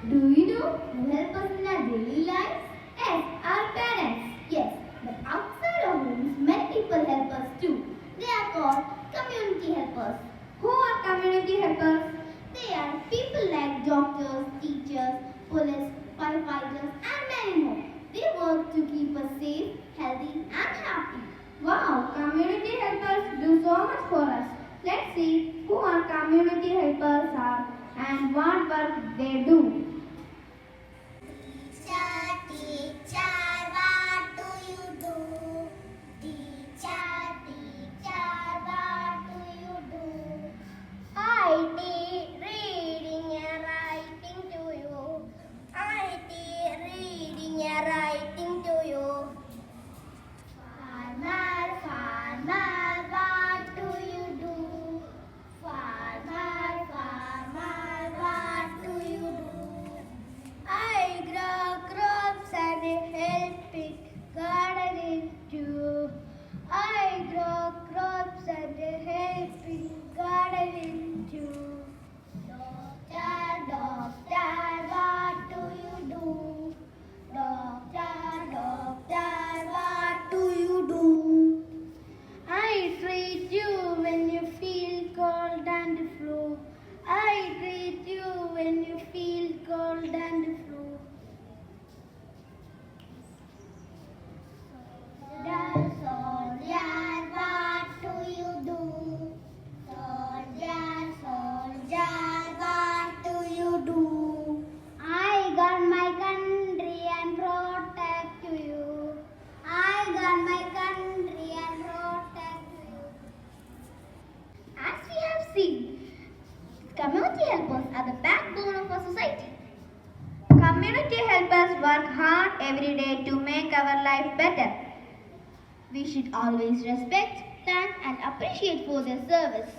Do you know who help us in our daily lives? Yes, our parents. Yes, but outside our homes, many people help us too. They are called community helpers. Who are community helpers? They are people like doctors, teachers, police, firefighters, and many more. They work to keep us safe, healthy, and happy. Wow, community helpers do so much for us. Let's see who our community helpers are and what work they do. Teacher, teacher, what do you do? Teacher, teacher, what do you do? I teach reading and writing to you. I teach reading and writing to you. Farmer, farmer, what do you do? Farmer, farmer, what do you do? I grow crops and help it gardening too. I grow crops and help it gardening too. Doctor, doctor, what do you do? Doctor, doctor, what do you do? I treat you when you feel cold and flu. I treat you when you feel cold and flu. Soldier, soldier, what do you do? Soldier, soldier, what do you do? I got my country and protect you. I got my country and protect you. As we have seen, community helpers are the backbone of our society. Community helpers work hard every day to make our life better. We should always respect, thank, and appreciate for their service.